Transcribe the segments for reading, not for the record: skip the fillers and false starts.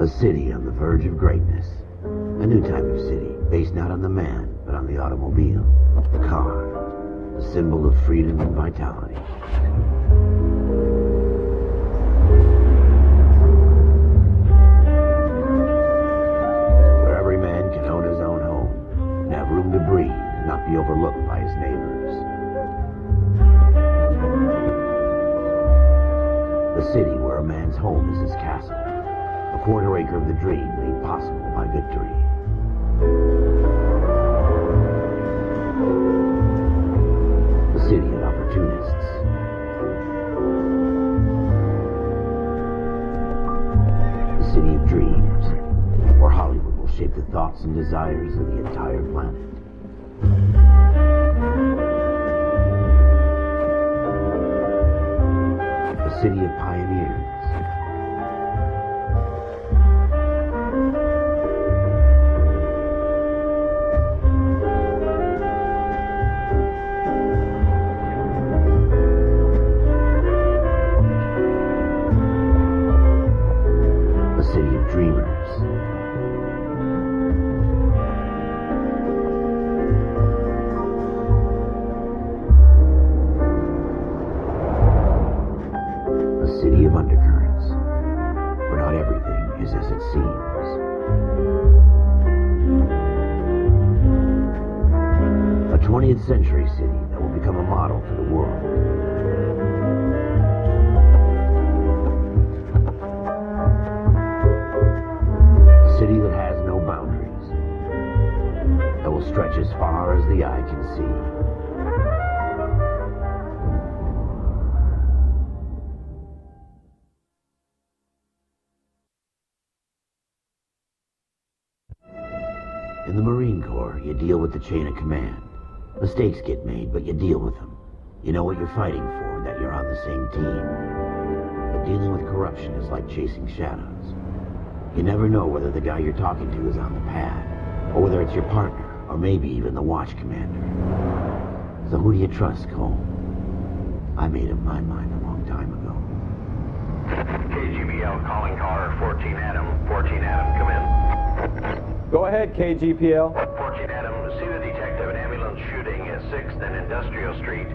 A city on the verge of greatness. A new type of city, based not on the man, but on the automobile. The car. The symbol of freedom and vitality. Where every man can own his own home, and have room to breathe, and not be overlooked by his neighbors. The city where a man's home is his castle. A quarter acre of the dream made possible by victory. The city of opportunists. The city of dreams, where Hollywood will shape the thoughts and desires of the entire planet. The city of pioneers. Century city that will become a model for the world. A city that has no boundaries, that will stretch as far as the eye can see. In the Marine Corps, you deal with the chain of command. Mistakes get made, but you deal with them. You know what you're fighting for, that you're on the same team. But dealing with corruption is like chasing shadows. You never know whether the guy you're talking to is on the pad, or whether it's your partner, or maybe even the watch commander. So who do you trust, Cole? I made up my mind a long time ago. KGPL calling caller 14 Adam. 14 Adam, come in. Go ahead, KGPL. 14 Adam, see the detective, an ambulance shooting at 6th and Industrial Street.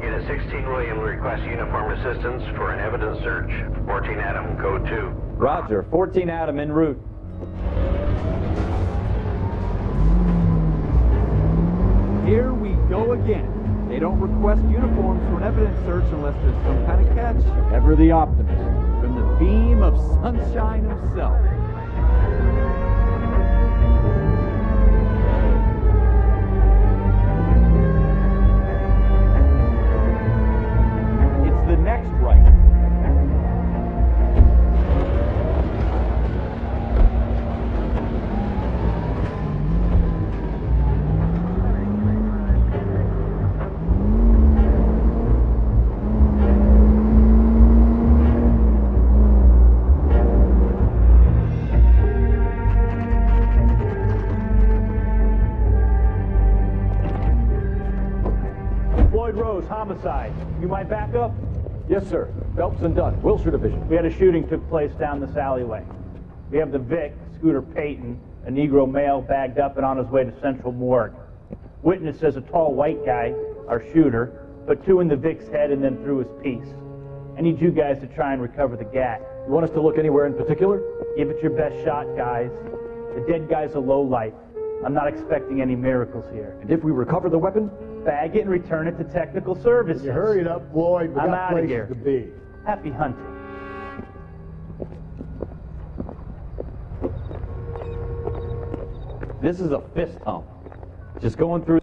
Unit 16 William requests uniform assistance for an evidence search. 14 Adam, code 2. Roger, 14 Adam en route. Here we go again. They don't request uniforms for an evidence search unless there's some kind of catch. Ever the optimist, from the beam of sunshine himself. The next right. Floyd Rose, homicide. You might back up? Yes, sir. Phelps and Dunn, Wilshire Division. We had a shooting took place down this alleyway. We have the Vic, Scooter Payton, a Negro male bagged up and on his way to Central Morgue. Witness says a tall white guy, our shooter, put 2 in the Vic's head and then threw his piece. I need you guys to try and recover the gat. You want us to look anywhere in particular? Give it your best shot, guys. The dead guy's a lowlife. I'm not expecting any miracles here. And if we recover the weapon? Bag it and return it to technical services. You hurry it up, Floyd. We I'm got out of places here. to be. Happy hunting. This is a fist hump. Just going through.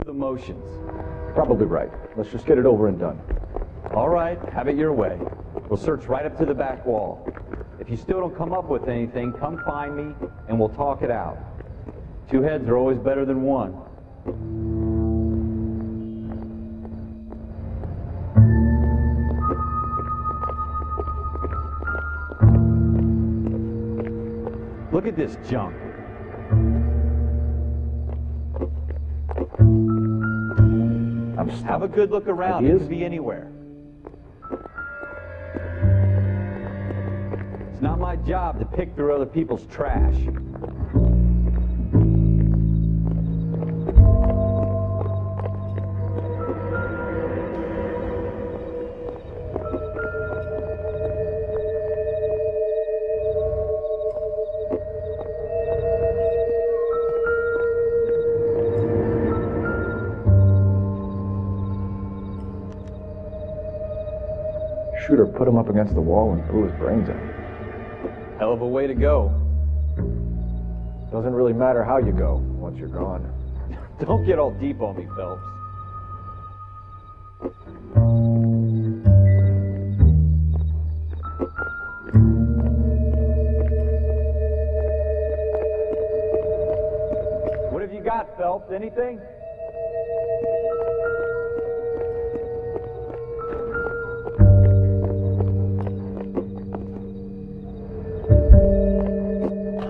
the motions. Probably right. Let's just get it over and done. All right, have it your way. We'll search right up to the back wall. If you still don't come up with anything, come find me and we'll talk it out. Two heads are always better than one. Look at this junk. Have a good look around. It could be anywhere. It's not my job to pick through other people's trash. Shooter put him up against the wall and blew his brains out. Hell of a way to go. Doesn't really matter how you go once you're gone. Don't get all deep on me, Phelps. What have you got, Phelps? Anything?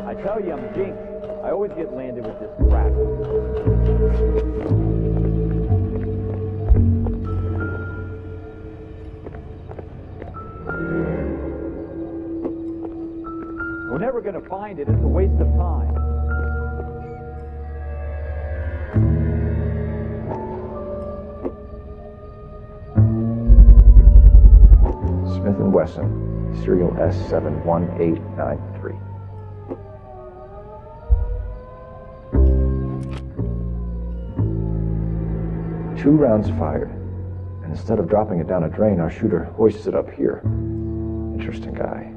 I tell you, I'm jinxed. I always get landed with this crap. We're never going to find it. It's a waste of time. Smith & Wesson, serial S71893. Two rounds fired, and instead of dropping it down a drain, our shooter hoists it up here. Interesting guy.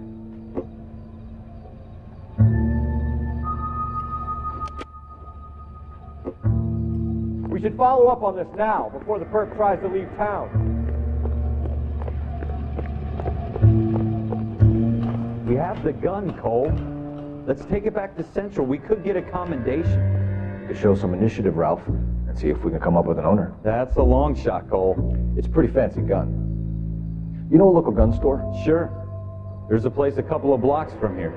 We should follow up on this now, before the perp tries to leave town. We have the gun, Cole. Let's take it back to Central. We could get a commendation. To show some initiative, Ralph, and see if we can come up with an owner. That's a long shot, Cole. It's a pretty fancy gun. You know a local gun store? Sure. There's a place a couple of blocks from here.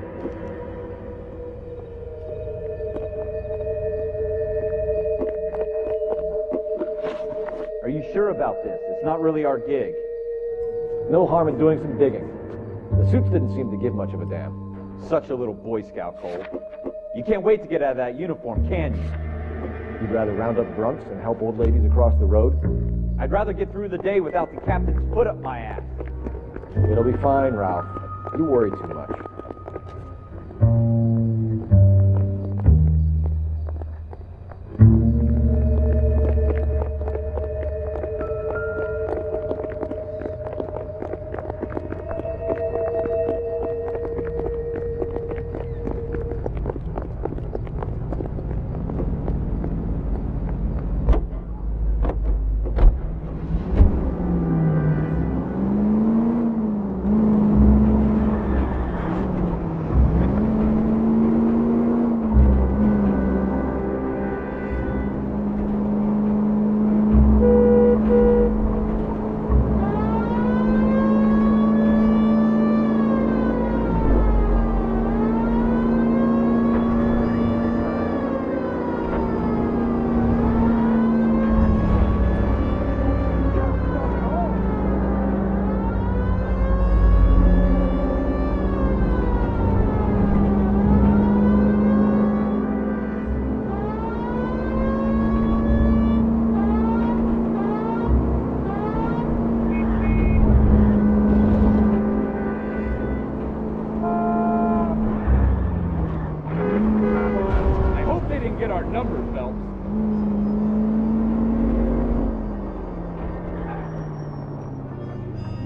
Are you sure about this? It's not really our gig. No harm in doing some digging. The suits didn't seem to give much of a damn. Such a little Boy Scout, Cole. You can't wait to get out of that uniform, can you? You'd rather round up drunks and help old ladies across the road? I'd rather get through the day without the captain's foot up my ass. It'll be fine, Ralph. You worry too much.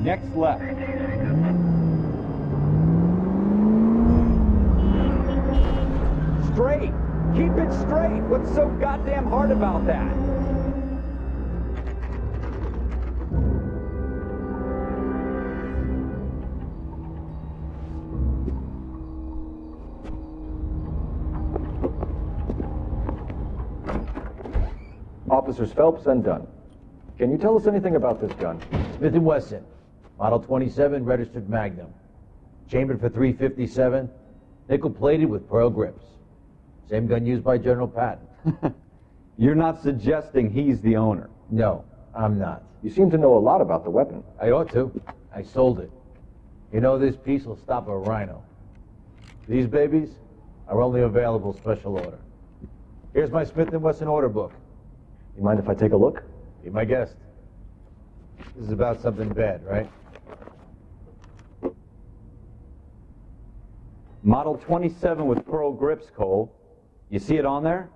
Next left. Straight! Keep it straight! What's so goddamn hard about that? Officers Phelps and Dunn. Can you tell us anything about this gun? Smith & Wesson, Model 27, registered Magnum. Chambered for .357, nickel-plated with pearl grips. Same gun used by General Patton. You're not suggesting he's the owner? No, I'm not. You seem to know a lot about the weapon. I ought to. I sold it. You know, this piece will stop a rhino. These babies are only available special order. Here's my Smith & Wesson order book. You mind if I take a look? Be my guest. This is about something bad, right? Model 27 with pearl grips, Cole. You see it on there?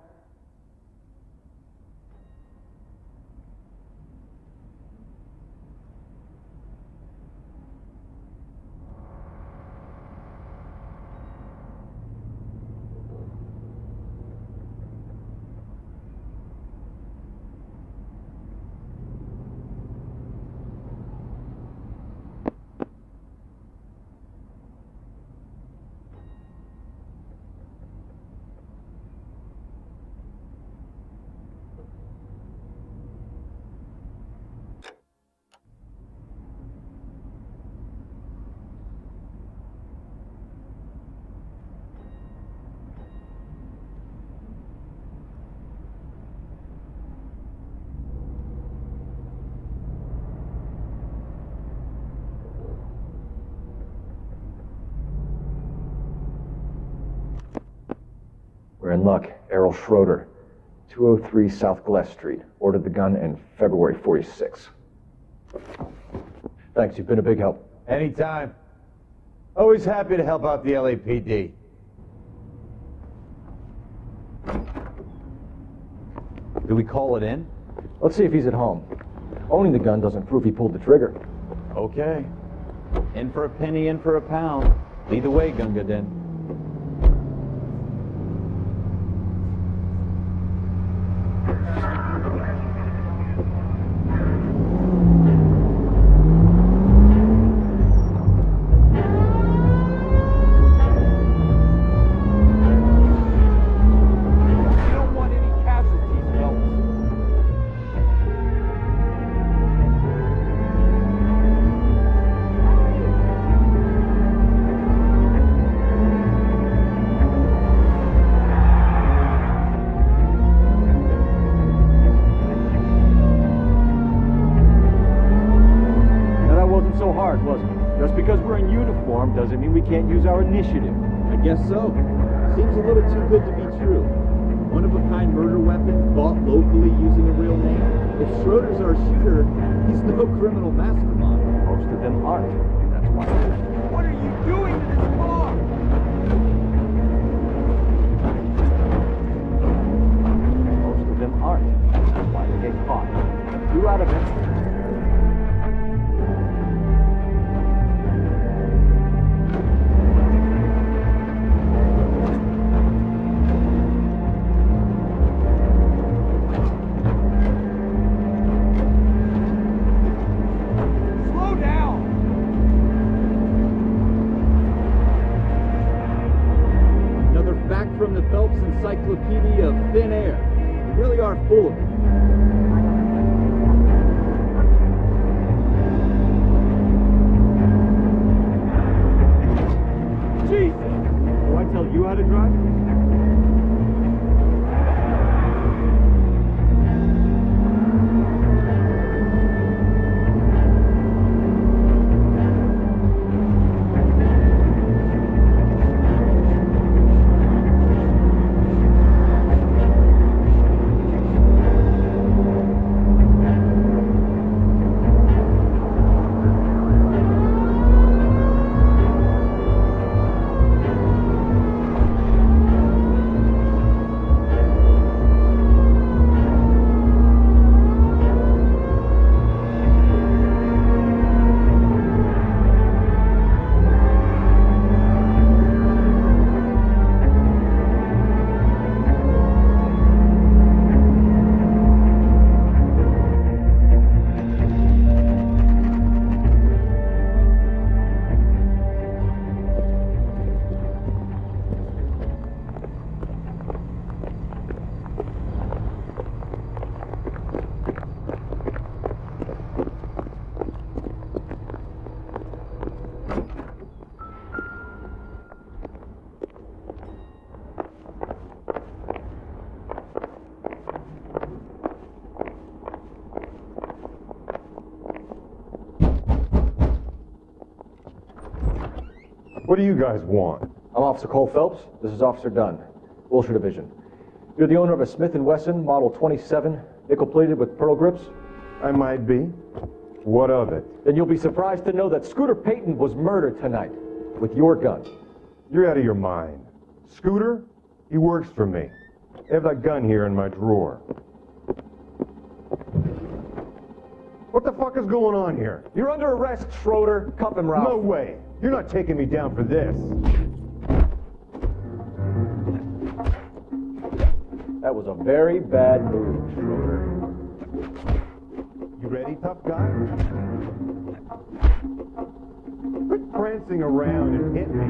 We're in luck. Errol Schroeder, 203 South Glass Street. Ordered the gun in February '46. Thanks, you've been a big help. Anytime. Always happy to help out the LAPD. Do we call it in? Let's see if he's at home. Owning the gun doesn't prove he pulled the trigger. Okay. In for a penny, in for a pound. Lead the way, Gunga Din. Doesn't mean we can't use our initiative. I guess so. Seems a little too good to be true. One-of-a-kind murder weapon bought locally using a real name. If Schroeder's our shooter, he's no criminal mastermind. Most of them aren't. That's why. What are you doing to this car? Most of them aren't. That's why they get caught. You out of it. From the Phelps Encyclopedia of Thin Air. You really are full of it. Jesus! Do I tell you how to drive? What do you guys want? I'm Officer Cole Phelps. This is Officer Dunn, Wilshire Division. You're the owner of a Smith & Wesson Model 27, nickel-plated with pearl grips? I might be. What of it? Then you'll be surprised to know that Scooter Payton was murdered tonight with your gun. You're out of your mind. Scooter? He works for me. I have that gun here in my drawer. What the fuck is going on here? You're under arrest, Schroeder. Cuff him, Ralph. No way. You're not taking me down for this. That was a very bad move, Schroeder. You ready, tough guy? Quit prancing around and hit me.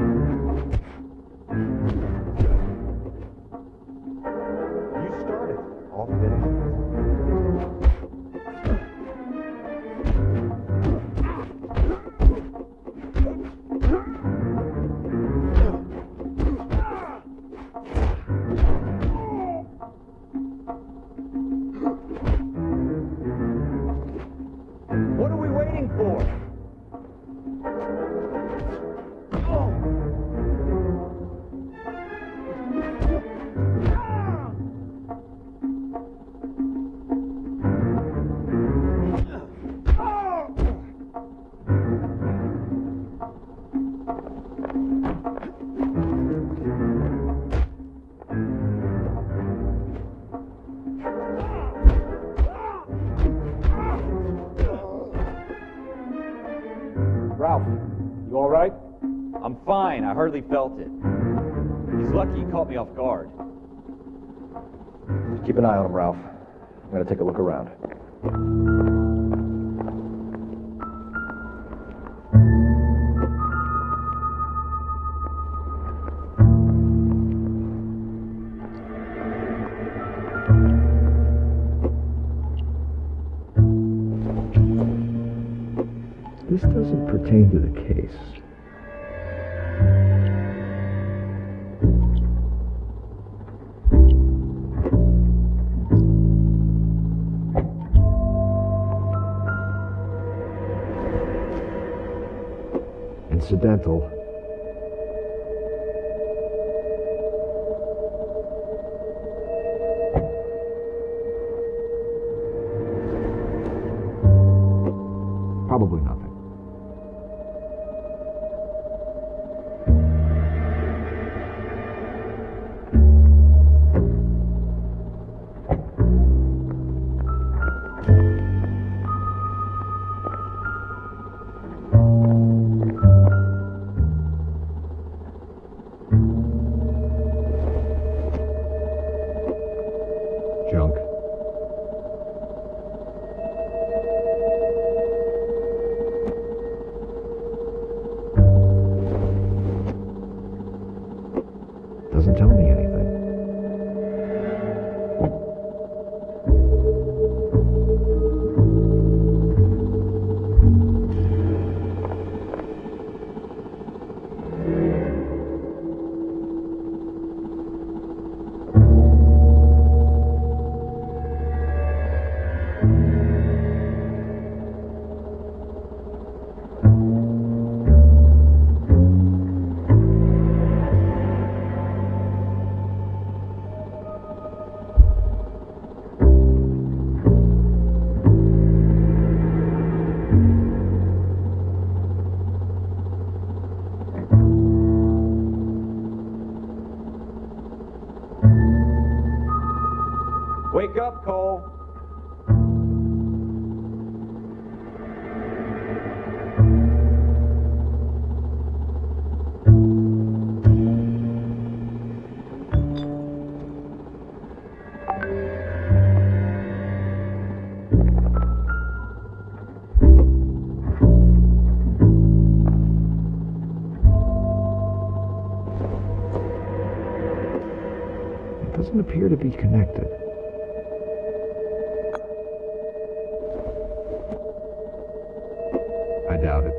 You started. I'll finish it. What are we waiting for? Ralph, you all right? I'm fine. I hardly felt it. He's lucky he caught me off guard. Keep an eye on him, Ralph. I'm gonna take a look around. This doesn't pertain to the case. Incidental. Probably nothing. Junk. Doesn't tell me anything. Wake up, Cole. It doesn't appear to be connected. I doubt it.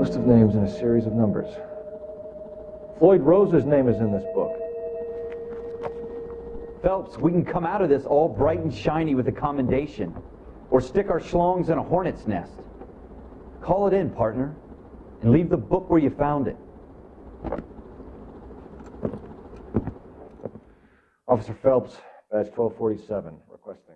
List of names and a series of numbers. Floyd Rose's name is in this book. Phelps, we can come out of this all bright and shiny with a commendation. Or stick our schlongs in a hornet's nest. Call it in, partner. And leave the book where you found it. Officer Phelps, badge 1247, requesting.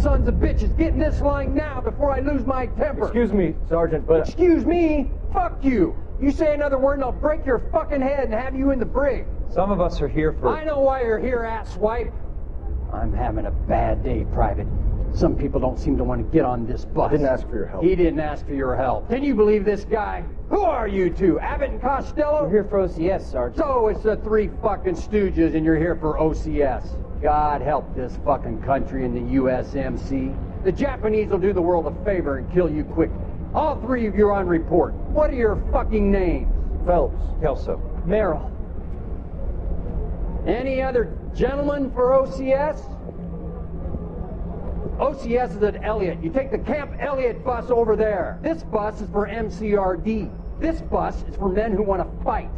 Sons of bitches, get in this line now before I lose my temper. Excuse me, Sergeant, but... Excuse me? Fuck you. You say another word and I'll break your fucking head and have you in the brig. Some of us are here for... I know why you're here, asswipe. I'm having a bad day, Private. Some people don't seem to want to get on this bus. I didn't ask for your help. He didn't ask for your help. Can you believe this guy? Who are you two? Abbott and Costello? We're here for OCS, Sergeant. So it's the three fucking stooges and you're here for OCS. God help this fucking country and the USMC. The Japanese will do the world a favor and kill you quickly. All three of you are on report. What are your fucking names? Phelps. Kelso. Merrill. Any other gentlemen for OCS? OCS is at Elliott. You take the Camp Elliott bus over there. This bus is for MCRD. This bus is for men who want to fight.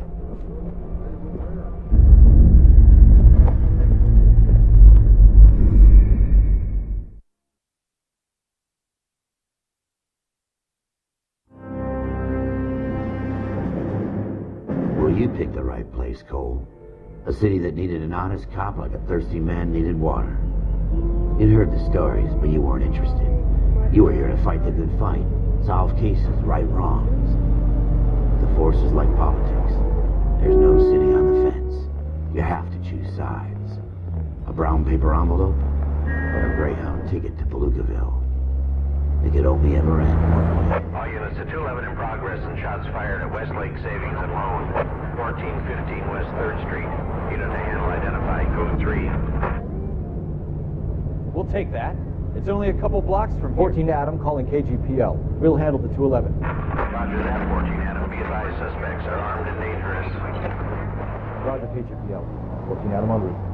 Well, you picked the right place, Cole. A city that needed an honest cop like a thirsty man needed water. You'd heard the stories, but you weren't interested. You were here to fight the good fight, solve cases, right wrongs. The force is like politics. There's no city on the fence. You have to choose sides. A brown paper envelope, or a Greyhound ticket to Palookaville. It could only ever end one way. All units to 211 in progress and shots fired at Westlake Savings and Loan, 1415 West 3rd Street. Unit to handle identified code 3. We'll take that. It's only a couple blocks from here. 14 Adam calling KGPL. We'll handle the 211. Roger that, 14 Adam. Be advised, suspects are armed and dangerous. Roger KGPL. 14 Adam en route.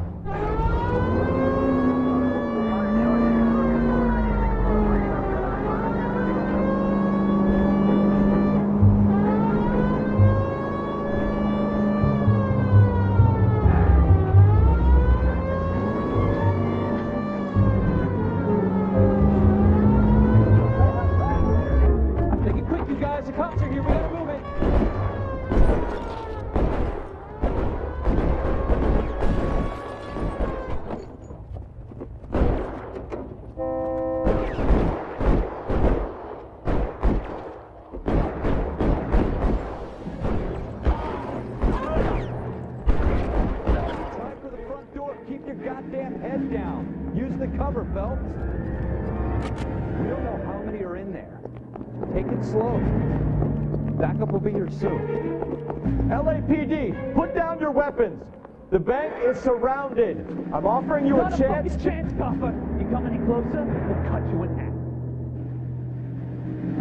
LAPD, put down your weapons. The bank is surrounded. I'm offering you a chance. Not a chance, copper. You come any closer, we'll cut you in half.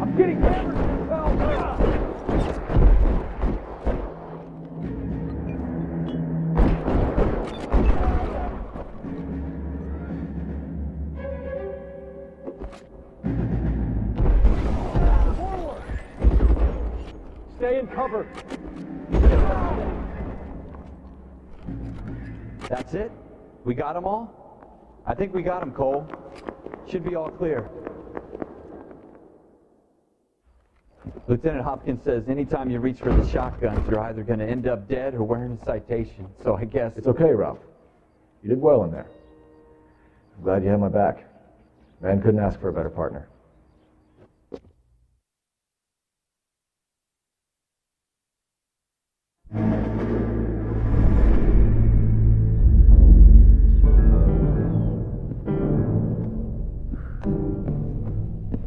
I'm getting hammered. Stay in cover. That's it? We got them all? I think we got them, Cole. Should be all clear. Lieutenant Hopkins says anytime you reach for the shotguns, you're either going to end up dead or wearing a citation. So I guess... It's okay, Ralph. You did well in there. I'm glad you had my back. Man couldn't ask for a better partner.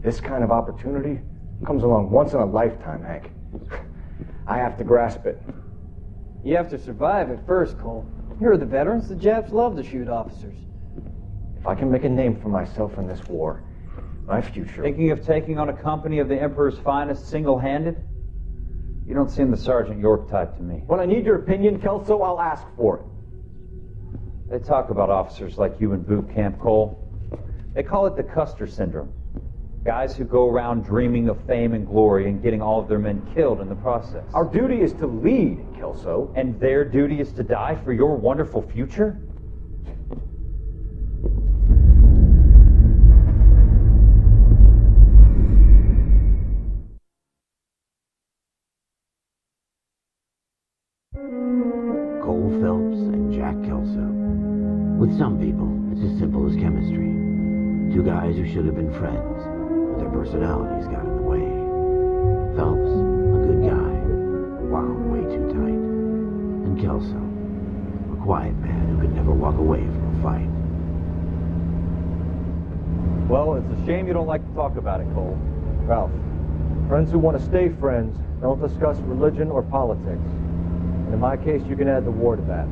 This kind of opportunity comes along once in a lifetime, Hank. I have to grasp it. You have to survive at first, Cole. Here are the veterans. The Japs love to shoot officers. If I can make a name for myself in this war, my future... Thinking of taking on a company of the Emperor's finest single-handed? You don't seem the Sergeant York type to me. When I need your opinion, Kelso, I'll ask for it. They talk about officers like you in boot camp, Cole. They call it the Custer syndrome. Guys who go around dreaming of fame and glory and getting all of their men killed in the process. Our duty is to lead, Kelso. And their duty is to die for your wonderful future? Cole Phelps and Jack Kelso. With some people, it's as simple as chemistry. Two guys who should have been friends, but their personalities got in the way. Phelps, a good guy, wound way too tight. And Kelso, a quiet man who could never walk away from a fight. Well, it's a shame you don't like to talk about it, Cole. Ralph, friends who want to stay friends don't discuss religion or politics. And in my case, you can add the war to that.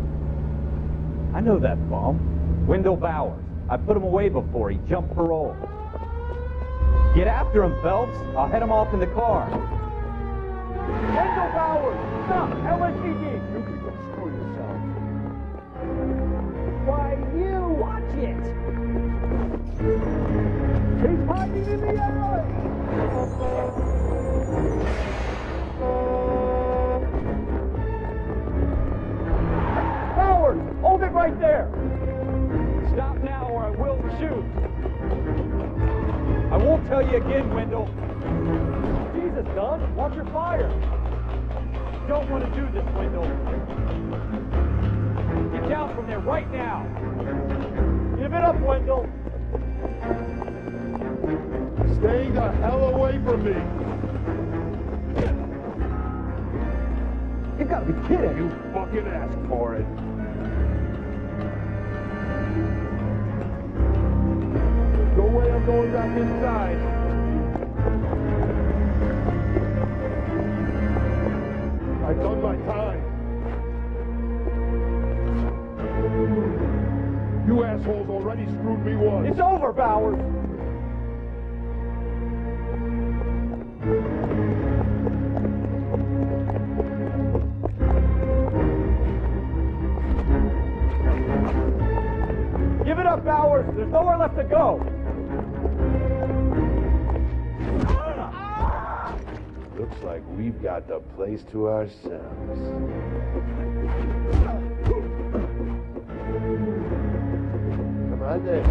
I know that bum. Wendell Bowers. I put him away before. He jumped parole. Get after him, Phelps. I'll head him off in the car. Wendell Bowers! Stop! LSPD! You can go screw yourself. Why, you! Watch it! He's hiding in the alley! Bowers! Hold it right there! Stop now or I will shoot. I won't tell you again, Wendell. Jesus, Don, watch your fire! Don't want to do this, Wendell. Get down from there right now. Give it up, Wendell! Stay the hell away from me! You gotta be kidding! You fucking asked for it. No way I'm going back inside. I've done my time. You assholes already screwed me once. It's over, Bowers! Give it up, Bowers! There's nowhere left to go! Looks like we've got the place to ourselves. Come on then.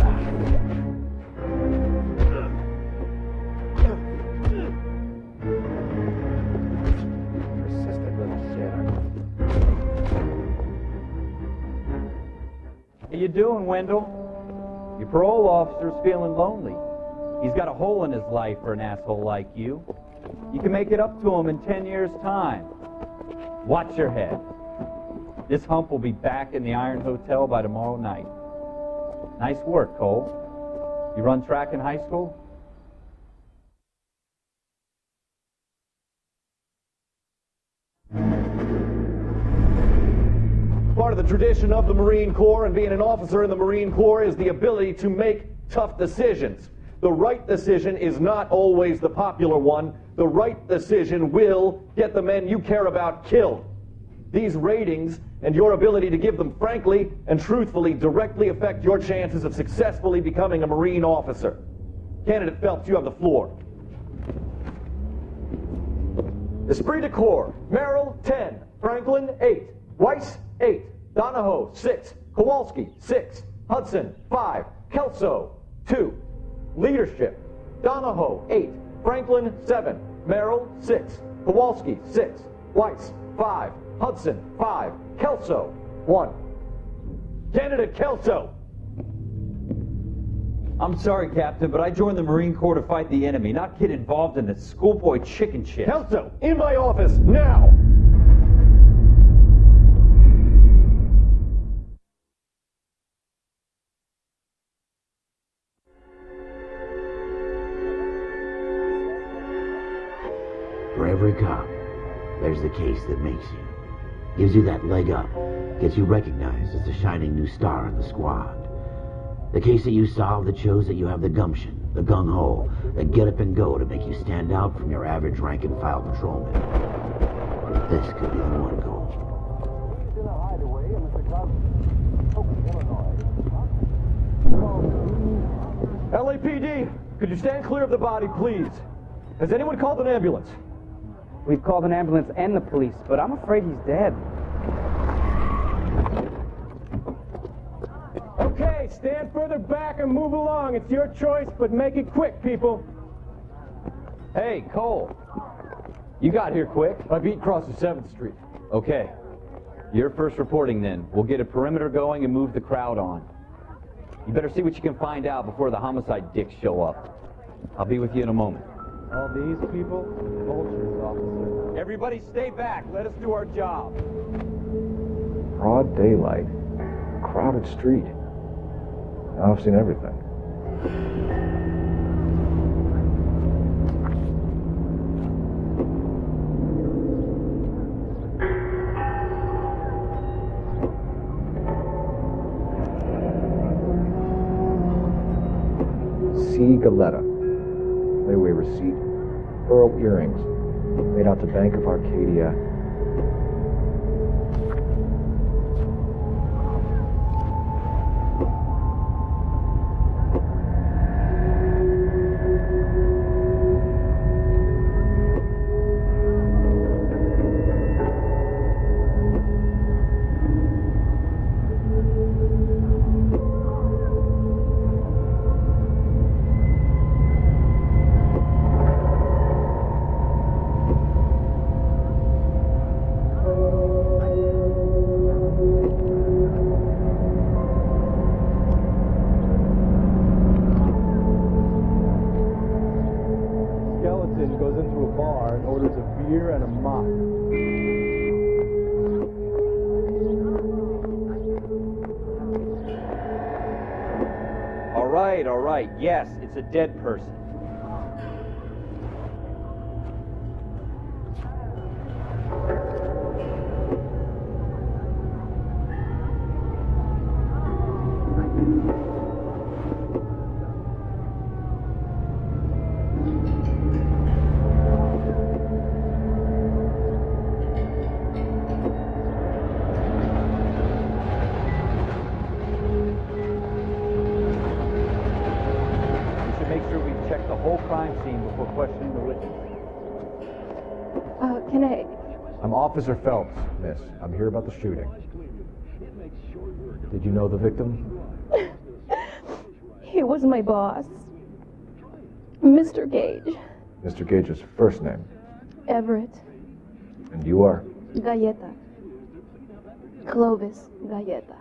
Persistent little shit. How you doing, Wendell? Your parole officer's feeling lonely. He's got a hole in his life for an asshole like you. You can make it up to him in 10 years' time. Watch your head. This hump will be back in the Iron Hotel by tomorrow night. Nice work, Cole. You run track in high school? Part of the tradition of the Marine Corps and being an officer in the Marine Corps is the ability to make tough decisions. The right decision is not always the popular one. The right decision will get the men you care about killed. These ratings and your ability to give them frankly and truthfully directly affect your chances of successfully becoming a Marine officer. Candidate Phelps, you have the floor. Esprit de Corps, Merrill 10, Franklin 8, Weiss 8, Donahoe 6, Kowalski 6, Hudson 5, Kelso 2. Leadership, Donahoe 8, Franklin 7, Merrill 6, Kowalski 6, Weiss 5, Hudson 5, Kelso 1. Candidate Kelso. I'm sorry, Captain, but I joined the Marine Corps to fight the enemy, not get involved in this schoolboy chicken shit. Kelso, in my office, now! case that makes you. Gives you that leg up. Gets you recognized as the shining new star in the squad. The case that you solved that shows that you have the gumption, the gung-ho, the get up and go to make you stand out from your average rank-and-file patrolman. This could be the one goal. LAPD, could you stand clear of the body, please? Has anyone called an ambulance? We've called an ambulance and the police, but I'm afraid he's dead. Okay, stand further back and move along. It's your choice, but make it quick, people. Hey, Cole. You got here quick. I beat crosses 7th Street. Okay. You're first reporting then. We'll get a perimeter going and move the crowd on. You better see what you can find out before the homicide dicks show up. I'll be with you in a moment. All these people, vultures, officer. Everybody stay back. Let us do our job. Broad daylight. Crowded street. Now I've seen everything. Galetta. Layaway receipt. Pearl earrings. Made out to Bank of Arcadia. All right. Yes, it's a dead person. Officer Phelps, miss. I'm here about the shooting. Did you know the victim? He was my boss. Mr. Gage. Mr. Gage's first name? Everett. And you are? Galleta. Clovis Galleta.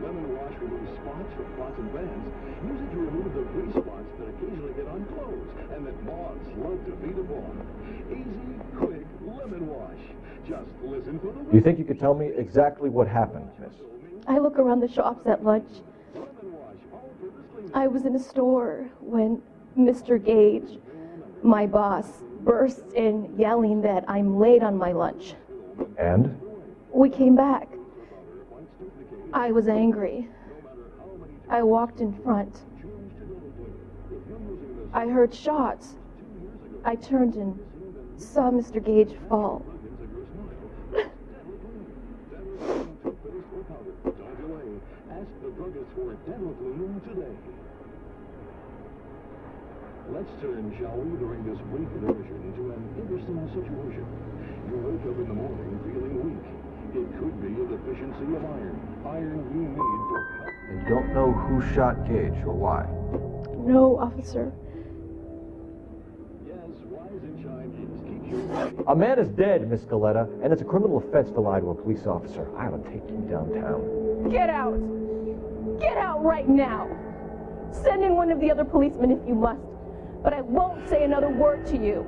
Lemon wash removes spots from pots and pans. Use it to remove the grease spots that occasionally get on clothes and that moths love to feed upon. Easy, quick lemon wash. Just listen for the... You think you could tell me exactly what happened, miss? I look around the shops at lunch. I was in a store when Mr. Gage, my boss, bursts in yelling that I'm late on my lunch. And? We came back. I was angry. I walked in front. I heard shots. I turned and saw Mr. Gage fall. Let's turn, shall we, during this brief diversion to an interesting situation. You wake up in the morning feeling weak. It could be a deficiency of iron. Iron you need for health. And you don't know who shot Gage or why? No, officer. Yes, rise and shine is keep your... A man is dead, Miss Galleta, and it's a criminal offense to lie to a police officer. I'll take you downtown. Get out! Get out right now! Send in one of the other policemen if you must, but I won't say another word to you.